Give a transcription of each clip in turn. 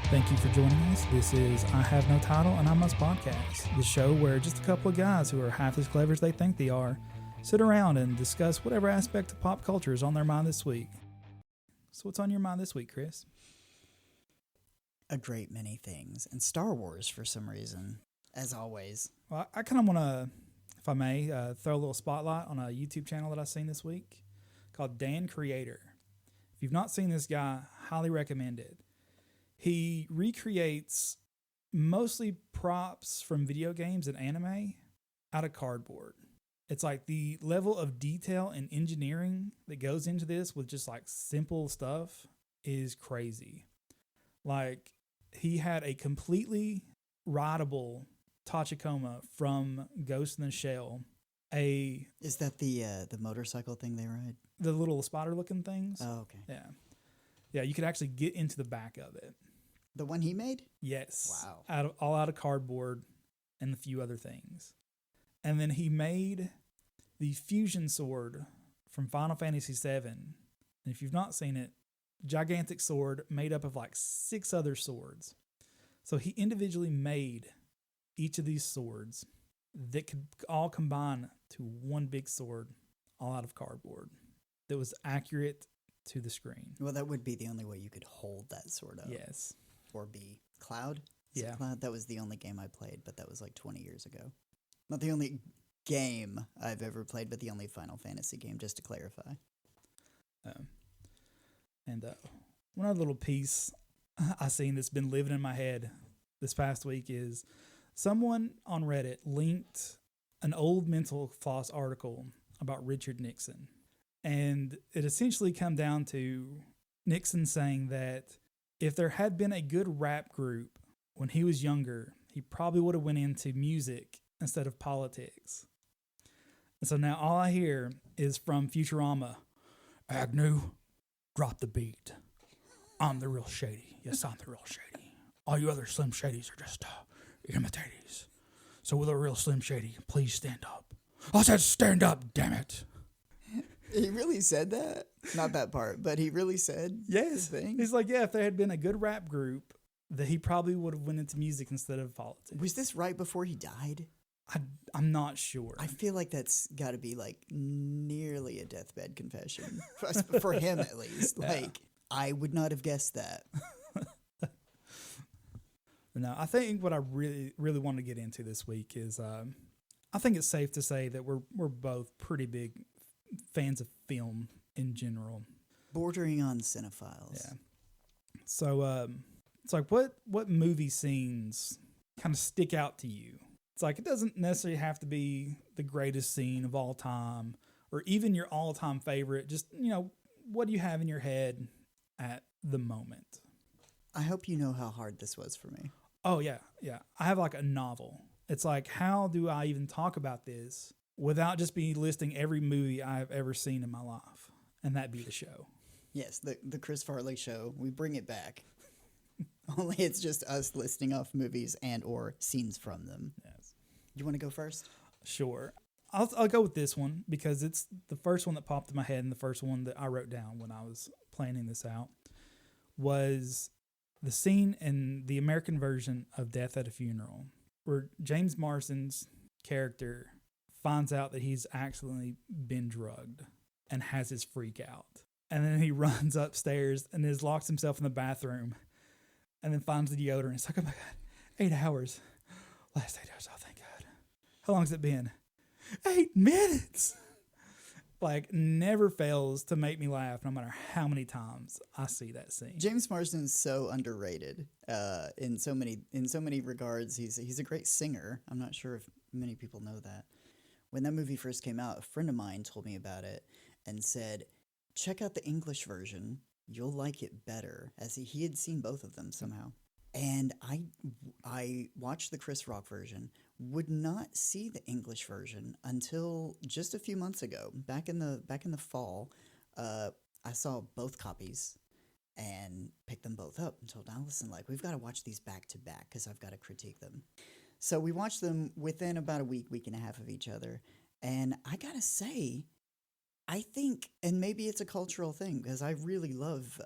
Thank you for joining us. This is I Have No Title and I Must Podcast, the show where just a couple of guys who are half as clever as they think they are sit around and discuss whatever aspect of pop culture is on their mind this week. So what's on your mind this week, Chris? A great many things. And Star Wars, for some reason, as always. Well, I kind of want to, if I may, throw a little spotlight on a YouTube channel that I've seen this week called Dan Creator. If you've not seen this guy, highly recommend it. He recreates mostly props from video games and anime out of cardboard. It's like the level of detail and engineering that goes into this with just like simple stuff is crazy. Like he had a completely rideable Tachikoma from Ghost in the Shell. Is that the motorcycle thing they ride? The little spider looking things. Oh, okay. Yeah. Yeah, you could actually get into the back of it. The one he made? Yes. Wow. All out of cardboard and a few other things. And then he made the fusion sword from Final Fantasy VII. And if you've not seen it, gigantic sword made up of like 6 other swords. So he individually made each of these swords that could all combine to one big sword all out of cardboard that was accurate to the screen. Well, that would be the only way you could hold that sword up. Yes. Or be Cloud? Is Yeah. it Cloud? That was the only game I played, but that was like 20 years ago. Not the only game I've ever played, but the only Final Fantasy game, just to clarify. And one other little piece I seen that's been living in my head this past week is someone on Reddit linked an old Mental Floss article about Richard Nixon. And it essentially come down to Nixon saying that if there had been a good rap group when he was younger, he probably would have went into music instead of politics. And so now all I hear is from Futurama, Agnew, drop the beat. I'm the real Shady. Yes, I'm the real Shady. All you other Slim Shadys are just imitators. So will a real Slim Shady please stand up? I said stand up, damn it. He really said that? Not that part, but he really said Yes. the thing? He's like, yeah, if there had been a good rap group, that he probably would have went into music instead of politics. Was this right before he died? I'm not sure. I feel like that's got to be like nearly a deathbed confession for him, at least. Yeah. Like, I would not have guessed that. No, I think what I really, really want to get into this week is I think it's safe to say that we're both pretty big fans of film in general. Bordering on cinephiles. Yeah. So it's like what movie scenes kind of stick out to you? It's like it doesn't necessarily have to be the greatest scene of all time or even your all-time favorite. Just, what do you have in your head at the moment? I hope you know how hard this was for me. Oh, yeah. I have like a novel. It's like, how do I even talk about this without just be listing every movie I've ever seen in my life? And that be the show. Yes, the Chris Farley show. We bring it back. Only it's just us listing off movies and or scenes from them. Yes. You want to go first? Sure. I'll go with this one because it's the first one that popped in my head and the first one that I wrote down when I was planning this out was the scene in the American version of Death at a Funeral where James Marsden's character finds out that he's accidentally been drugged and has his freak out. And then he runs upstairs and locks himself in the bathroom and then finds the deodorant. It's like, oh my God, 8 hours. Last 8 hours, oh thank God. How long has it been? 8 minutes. Like, never fails to make me laugh no matter how many times I see that scene. James Marsden's so underrated in so many regards. He's a great singer. I'm not sure if many people know that. When that movie first came out, a friend of mine told me about it and said, check out the English version. You'll like it better, as he had seen both of them somehow. And I watched the Chris Rock version, would not see the English version until just a few months ago. Back in the fall, I saw both copies and picked them both up and told Allison, like, we've got to watch these back to back because I've got to critique them. So we watched them within about a week and a half of each other. And I got to say, I think, and maybe it's a cultural thing, because I really love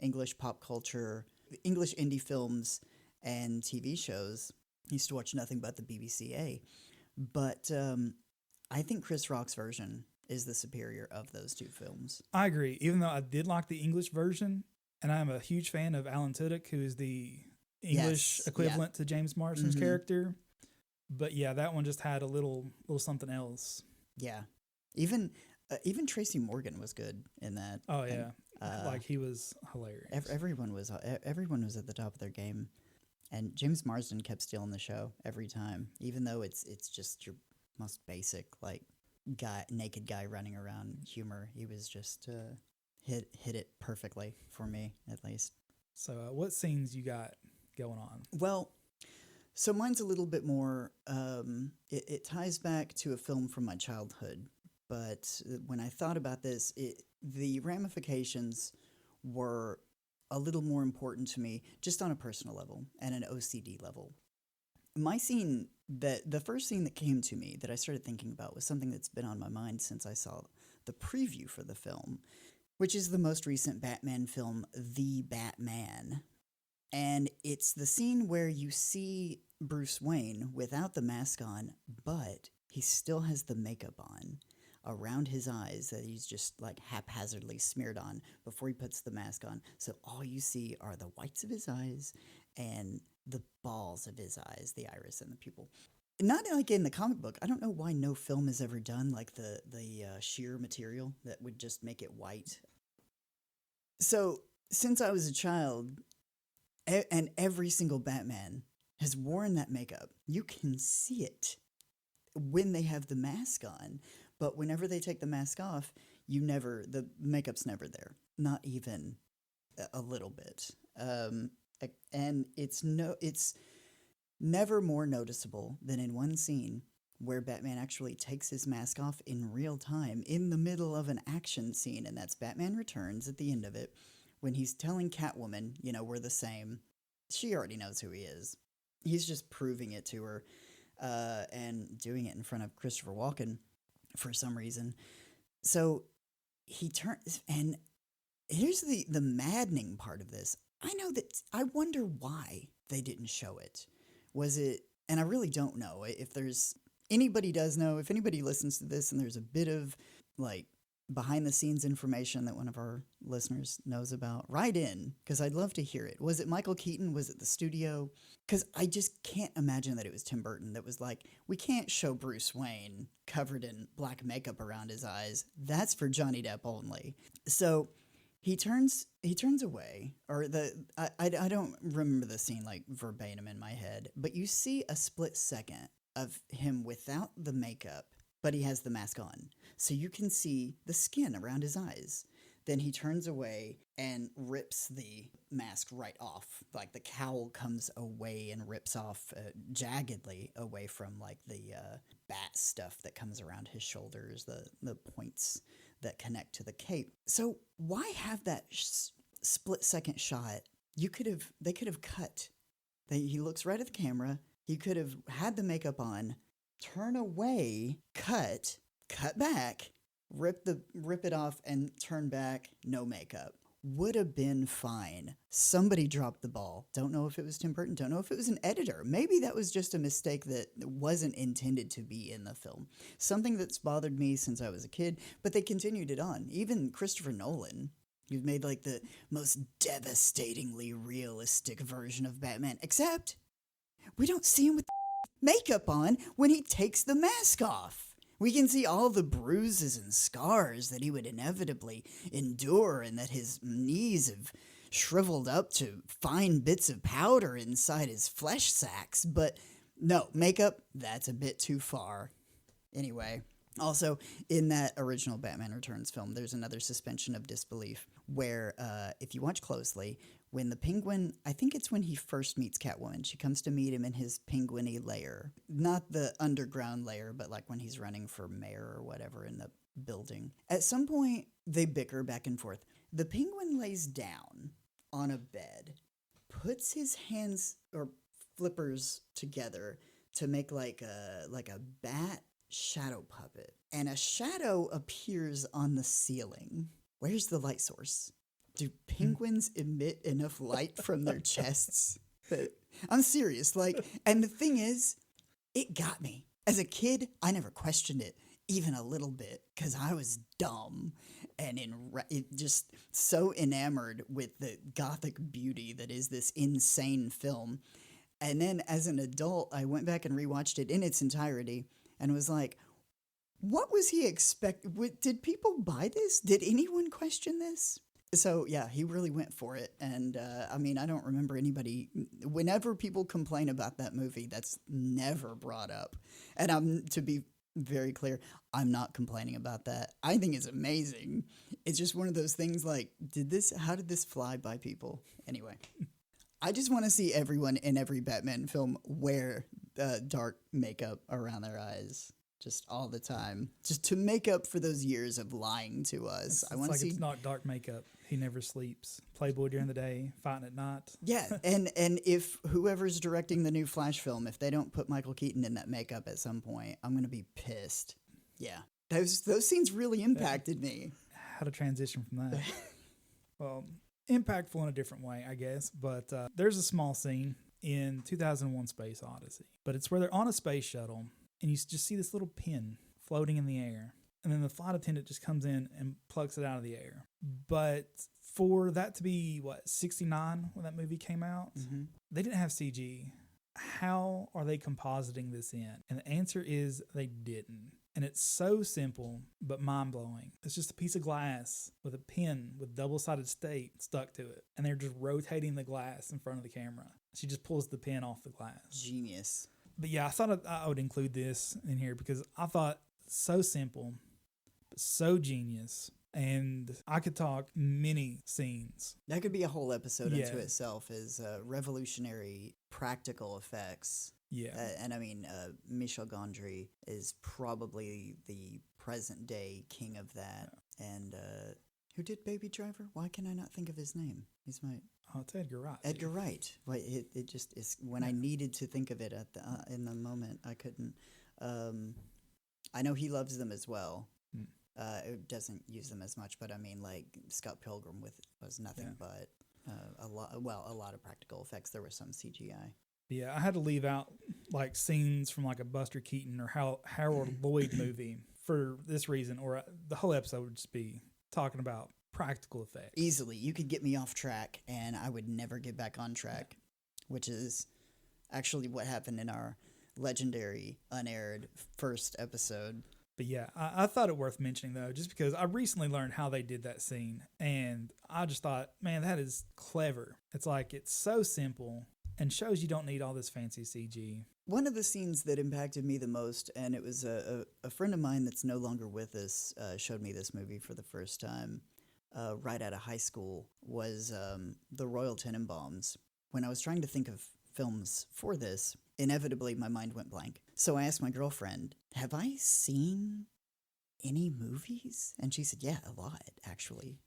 English pop culture English indie films and TV shows. I used to watch nothing but the BBCA. But I think Chris Rock's version is the superior of those two films. I agree. Even though I did like the English version, and I'm a huge fan of Alan Tudyk, who is the English equivalent to James Marsden's character. But yeah, that one just had a little something else. Yeah, even Tracy Morgan was good in that. Oh yeah, like he was hilarious. Everyone was at the top of their game, and James Marsden kept stealing the show every time, even though it's just your most basic like naked guy running around humor. He was just hit it perfectly for me, at least. So what scenes you got going on? Well, so mine's a little bit more, it ties back to a film from my childhood, but when I thought about this, the ramifications were a little more important to me just on a personal level and an OCD level. The first scene that came to me that I started thinking about was something that's been on my mind since I saw the preview for the film, which is the most recent Batman film, The Batman. And it's the scene where you see Bruce Wayne without the mask on, but he still has the makeup on around his eyes that he's just like haphazardly smeared on before he puts the mask on. So all you see are the whites of his eyes and the balls of his eyes, the iris and the pupil. Not like in the comic book. I don't know why no film has ever done like the sheer material that would just make it white. So since I was a child, and every single Batman has worn that makeup. You can see it when they have the mask on, but whenever they take the mask off, the makeup's never there, not even a little bit. And it's never more noticeable than in one scene where Batman actually takes his mask off in real time in the middle of an action scene, and that's Batman Returns at the end of it, when he's telling Catwoman, we're the same. She already knows who he is. He's just proving it to her and doing it in front of Christopher Walken for some reason. So he turns, and here's the maddening part of this. I wonder why they didn't show it. Was it, and I really don't know, if there's, anybody does know, if anybody listens to this and there's a bit of like behind the scenes information that one of our listeners knows about, write in, because I'd love to hear it. Was it Michael Keaton? Was it the studio? Because I just can't imagine that it was Tim Burton that was like, we can't show Bruce Wayne covered in black makeup around his eyes. That's for Johnny Depp only. So he turns away, or I don't remember the scene like verbatim in my head, but you see a split second of him without the makeup, but he has the mask on. So you can see the skin around his eyes. Then he turns away and rips the mask right off. Like the cowl comes away and rips off jaggedly away from like the bat stuff that comes around his shoulders, the points that connect to the cape. So why have that split second shot? They could have cut. He looks right at the camera. He could have had the makeup on, turn away, cut back, rip it off, and turn back, no makeup. Would have been fine. Somebody dropped the ball. Don't know if it was Tim Burton. Don't know if it was an editor. Maybe that was just a mistake that wasn't intended to be in the film. Something that's bothered me since I was a kid, but they continued it on. Even Christopher Nolan, who's made like the most devastatingly realistic version of Batman, except we don't see him with makeup on when he takes the mask off. We can see all the bruises and scars that he would inevitably endure, and that his knees have shriveled up to fine bits of powder inside his flesh sacks. But no, makeup, that's a bit too far. Anyway, also, in that original Batman Returns film, there's another suspension of disbelief where, if you watch closely, when the Penguin, I think it's when he first meets Catwoman, she comes to meet him in his penguin-y lair. Not the underground lair, but like when he's running for mayor or whatever in the building. At some point, they bicker back and forth. The Penguin lays down on a bed, puts his hands or flippers together to make like a bat shadow puppet, and a shadow appears on the ceiling. Where's the light source? Do penguins emit enough light from their chests? I'm serious. Like, and the thing is, it got me. As a kid, I never questioned it even a little bit because I was dumb and just so enamored with the gothic beauty that is this insane film. And then as an adult, I went back and rewatched it in its entirety and was like, what was he expect? Did people buy this? Did anyone question this? So yeah, he really went for it, and I mean, I don't remember anybody. Whenever people complain about that movie, that's never brought up. And to be very clear, I'm not complaining about that. I think it's amazing. It's just one of those things. Like, how did this fly by people? Anyway, I just want to see everyone in every Batman film wear dark makeup around their eyes. Just all the time, just to make up for those years of lying to us. I want to see. It's not dark makeup. He never sleeps. Playboy during the day, fighting at night. Yeah, and if whoever's directing the new Flash film, if they don't put Michael Keaton in that makeup at some point, I'm gonna be pissed. Yeah, those scenes really impacted me. How to transition from that? Well, impactful in a different way, I guess. But there's a small scene in 2001: Space Odyssey, but it's where they're on a space shuttle. And you just see this little pin floating in the air. And then the flight attendant just comes in and plucks it out of the air. But for that to be, 69 when that movie came out, they didn't have CG. How are they compositing this in? And the answer is they didn't. And it's so simple, but mind-blowing. It's just a piece of glass with a pin with double-sided tape stuck to it. And they're just rotating the glass in front of the camera. She just pulls the pin off the glass. Genius. But yeah, I thought I would include this in here because I thought so simple, but so genius. And I could talk many scenes. That could be a whole episode unto itself, is revolutionary practical effects. Yeah. And I mean, Michel Gondry is probably the present day king of that. Yeah. And who did Baby Driver? Why can I not think of his name? He's my... Oh, it's Edgar Wright. Edgar Wright. Well, it just is when I needed to think of it in the moment, I couldn't. I know he loves them as well. It doesn't use them as much, but I mean, like Scott Pilgrim was nothing but a lot of practical effects. There was some CGI. Yeah, I had to leave out like scenes from like a Buster Keaton or Harold Lloyd movie for this reason, or the whole episode would just be talking about practical effects. Easily. You could get me off track and I would never get back on track, which is actually what happened in our legendary unaired first episode. But yeah, I thought it worth mentioning though, just because I recently learned how they did that scene and I just thought, man, that is clever. It's like, it's so simple and shows you don't need all this fancy CG. One of the scenes that impacted me the most, and it was a friend of mine that's no longer with us, showed me this movie for the first time. Right out of high school, was the Royal Tenenbaums. When I was trying to think of films for this, inevitably my mind went blank. So I asked my girlfriend, have I seen any movies? And she said, yeah, a lot, actually.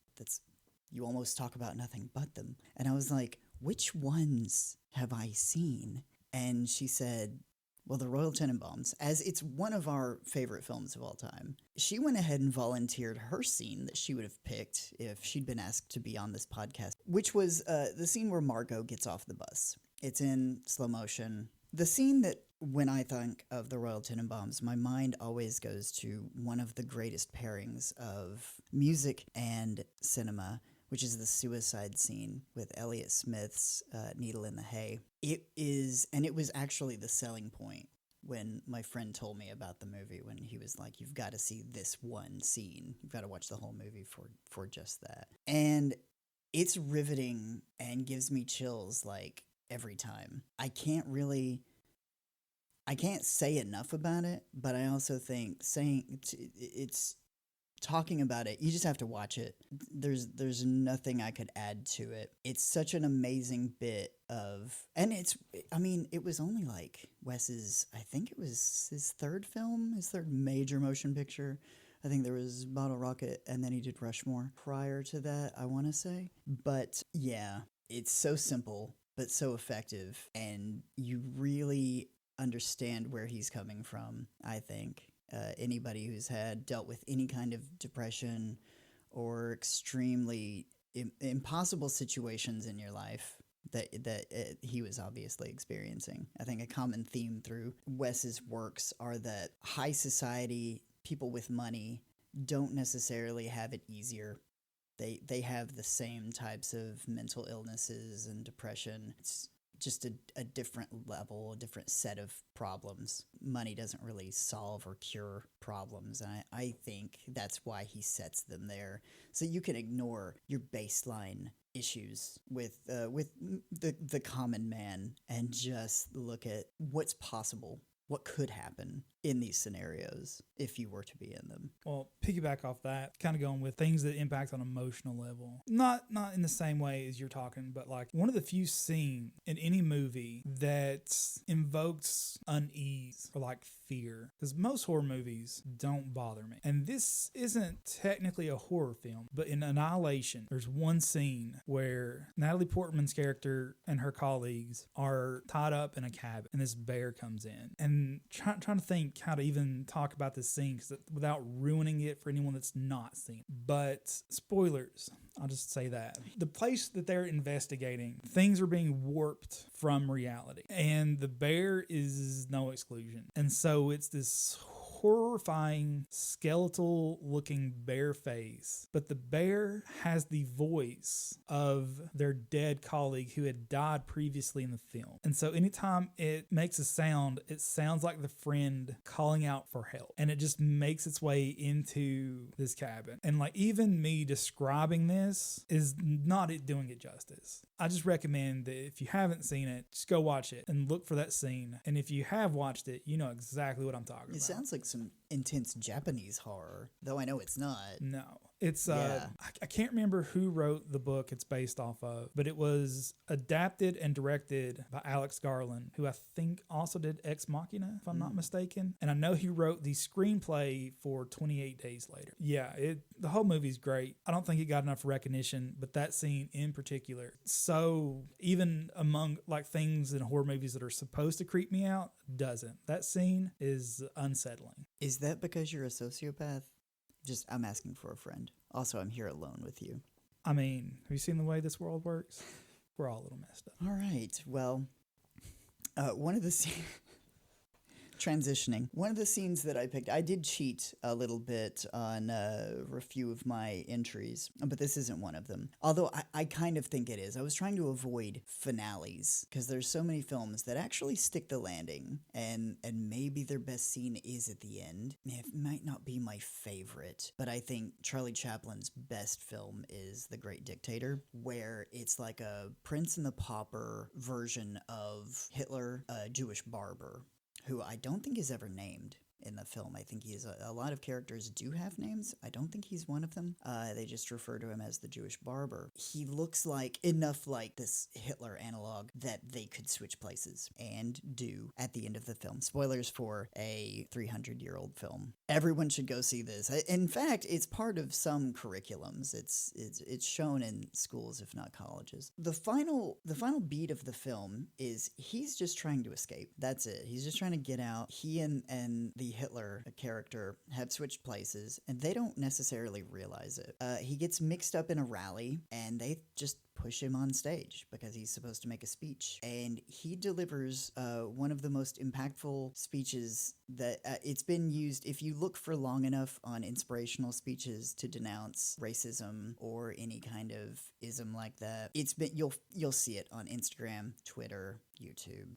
You almost talk about nothing but them. And I was like, which ones have I seen? And she said, well, the Royal Tenenbaums, as it's one of our favorite films of all time. She went ahead and volunteered her scene that she would have picked if she'd been asked to be on this podcast, which was the scene where Margot gets off the bus. It's in slow motion. The scene that, when I think of the Royal Tenenbaums, my mind always goes to one of the greatest pairings of music and cinema, which is the suicide scene with Elliott Smith's Needle in the Hay. It was actually the selling point when my friend told me about the movie, when he was like, you've got to see this one scene. You've got to watch the whole movie for just that. And it's riveting and gives me chills like every time. I can't say enough about it, but I also think talking about it, you just have to watch it. There's nothing I could add to it. It's such an amazing bit of, and it was only like Wes's, I think it was his third major motion picture. I think there was Bottle Rocket, and then he did Rushmore prior to that, I want to say. But yeah, it's so simple, but so effective, and you really understand where he's coming from, I think. Anybody who's dealt with any kind of depression or extremely impossible situations in your life that he was obviously experiencing. I think a common theme through Wes's works are that high society people with money don't necessarily have it easier. They have the same types of mental illnesses and depression. It's just a different level, a different set of problems. Money doesn't really solve or cure problems, and I think that's why he sets them there. So you can ignore your baseline issues with the common man and just look at what's possible, what could happen in these scenarios if you were to be in them. Well, piggyback off that, kind of going with things that impact on emotional level. Not in the same way as you're talking, but like one of the few scenes in any movie that invokes unease or like fear. Because most horror movies don't bother me. And this isn't technically a horror film, but in Annihilation, there's one scene where Natalie Portman's character and her colleagues are tied up in a cabin and this bear comes in. And trying to think how to even talk about this scene without ruining it for anyone that's not seen it. But spoilers, I'll just say that. The place that they're investigating, things are being warped from reality. And the bear is no exclusion. And so it's this horrifying skeletal looking bear face, but the bear has the voice of their dead colleague who had died previously in the film. And so anytime it makes a sound, it sounds like the friend calling out for help, and it just makes its way into this cabin. And like even me describing this is not it doing it justice. I just recommend that if you haven't seen it, just go watch it and look for that scene. And if you have watched it, you know exactly what I'm talking about. It sounds like some intense Japanese horror, though I know it's not. No. It's Yeah. I can't remember who wrote the book it's based off of, but it was adapted and directed by Alex Garland, who I think also did Ex Machina, if I'm not mistaken. And I know he wrote the screenplay for 28 Days Later. Yeah, the whole movie's great. I don't think it got enough recognition, but that scene in particular, so even among like things in horror movies that are supposed to creep me out, doesn't. That scene is unsettling. Is that because you're a sociopath? Just, I'm asking for a friend. Also, I'm here alone with you. I mean, have you seen the way this world works? We're all a little messed up. All right. Well, one of the transitioning. One of the scenes that I picked, I did cheat a little bit on a few of my entries, but this isn't one of them. Although I kind of think it is. I was trying to avoid finales because there's so many films that actually stick the landing, and maybe their best scene is at the end. It might not be my favorite, but I think Charlie Chaplin's best film is The Great Dictator, where it's like a Prince and the Pauper version of Hitler, a Jewish barber, who I don't think is ever named in the film. I think he is a lot of characters do have names. I don't think he's one of them. They just refer to him as the Jewish barber. He looks like enough like this Hitler analog that they could switch places, and do at the end of the film. Spoilers for a 300-year-old film. Everyone should go see this. In fact, it's part of some curriculums. It's shown in schools, if not colleges. The final beat of the film is he's just trying to escape. That's it. He's just trying to get out. He and the Hitler character have switched places, and they don't necessarily realize it. He gets mixed up in a rally, and they just push him on stage because he's supposed to make a speech. And he delivers one of the most impactful speeches that it's been used. If you look for long enough on inspirational speeches to denounce racism or any kind of ism like that, you'll see it on Instagram, Twitter, YouTube.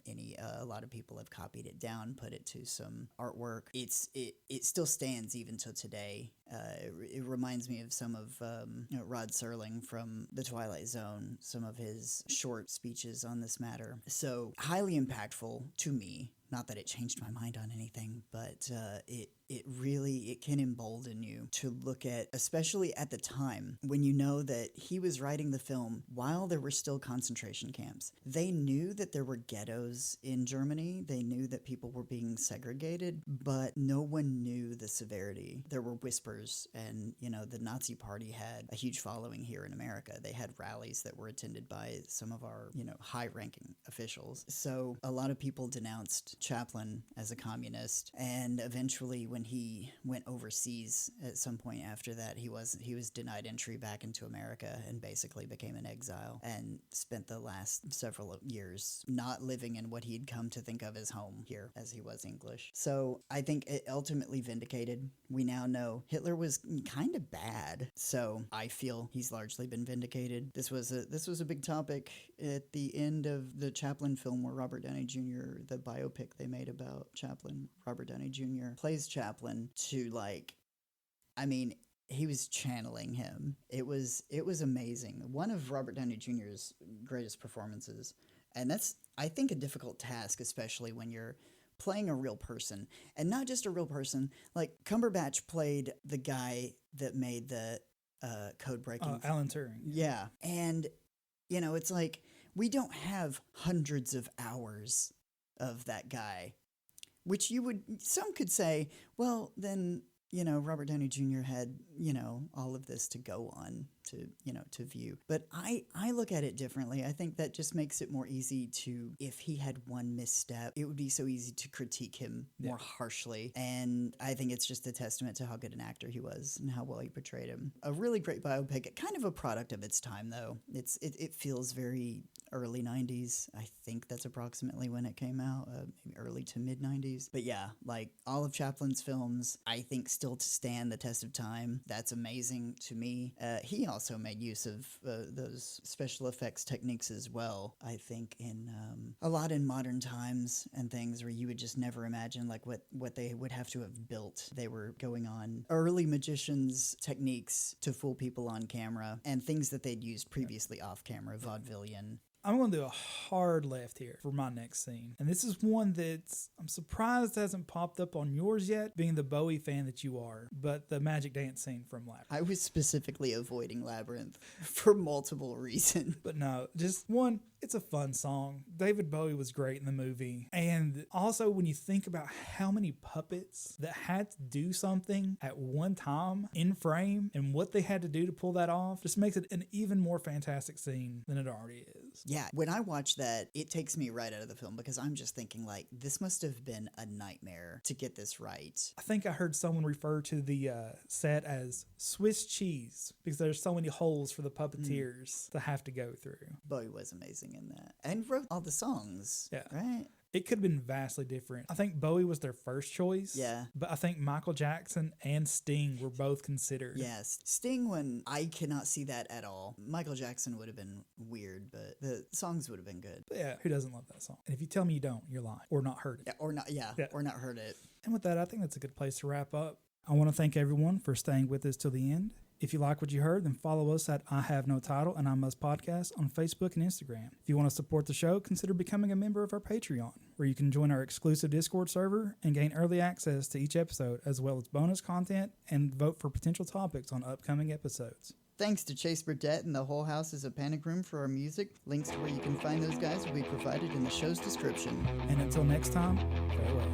A lot of people have copied it down, put it to some artwork. It still stands even till today. It reminds me of some of Rod Serling from The Twilight Zone, some of his short speeches on this matter. So highly impactful to me. Not that it changed my mind on anything, but it can embolden you to look at, especially at the time when you know that he was writing the film while there were still concentration camps. They knew that there were ghettos in Germany. They knew that people were being segregated, but no one knew the severity. There were whispers, and the Nazi Party had a huge following here in America. They had rallies that were attended by some of our high-ranking officials. So a lot of people denounced Chaplin as a communist, and eventually when he went overseas at some point after that, he was denied entry back into America and basically became an exile and spent the last several years not living in what he'd come to think of as home here, as he was English. So I think it ultimately vindicated. We now know Hitler was kind of bad, so I feel he's largely been vindicated. This was a big topic at the end of the Chaplin film where Robert Downey Jr., the biopic they made about Chaplin, Robert Downey Jr. plays Chaplin to he was channeling him. It was amazing. One of Robert Downey Jr.'s greatest performances. And that's, I think, a difficult task, especially when you're playing a real person. And not just a real person. Like, Cumberbatch played the guy that made the code breaking. Alan Turing. Yeah. And, it's like, we don't have hundreds of hours of that guy. Which some could say, well, then, Robert Downey Jr. had, all of this to go on to view. But I look at it differently. I think that just makes it more easy to, if he had one misstep, it would be so easy to critique him more harshly. And I think it's just a testament to how good an actor he was and how well he portrayed him. A really great biopic, kind of a product of its time, though. It feels very early 90s. I think that's approximately when it came out, maybe early to mid 90s. But yeah, like all of Chaplin's films, I think still to stand the test of time. That's amazing to me. He also made use of those special effects techniques as well. I think in a lot in modern times and things where you would just never imagine like what they would have to have built. They were going on early magicians' techniques to fool people on camera and things that they'd used previously off camera, vaudevillian. I'm going to do a hard left here for my next scene. And this is one that's, I'm surprised hasn't popped up on yours yet, being the Bowie fan that you are, but the Magic Dance scene from Labyrinth. I was specifically avoiding Labyrinth for multiple reasons. But no, just one, it's a fun song. David Bowie was great in the movie. And also when you think about how many puppets that had to do something at one time in frame and what they had to do to pull that off, just makes it an even more fantastic scene than it already is. Yeah, when I watch that, it takes me right out of the film because I'm just thinking like, this must have been a nightmare to get this right. I think I heard someone refer to the set as Swiss cheese because there's so many holes for the puppeteers to have to go through. Bowie was amazing in that and wrote all the songs. Yeah. Right? It could have been vastly different. I think Bowie was their first choice. Yeah. But I think Michael Jackson and Sting were both considered. Yes. Sting, when I cannot see that at all. Michael Jackson would have been weird, but the songs would have been good. But yeah, who doesn't love that song? And if you tell me you don't, you're lying. Or not heard it. Yeah, or not heard it. And with that, I think that's a good place to wrap up. I want to thank everyone for staying with us till the end. If you like what you heard, then follow us at I Have No Title and I Must Podcast on Facebook and Instagram. If you want to support the show, consider becoming a member of our Patreon, where you can join our exclusive Discord server and gain early access to each episode, as well as bonus content and vote for potential topics on upcoming episodes. Thanks to Chase Burdett and the Whole House is a Panic Room for our music. Links to where you can find those guys will be provided in the show's description. And until next time, farewell.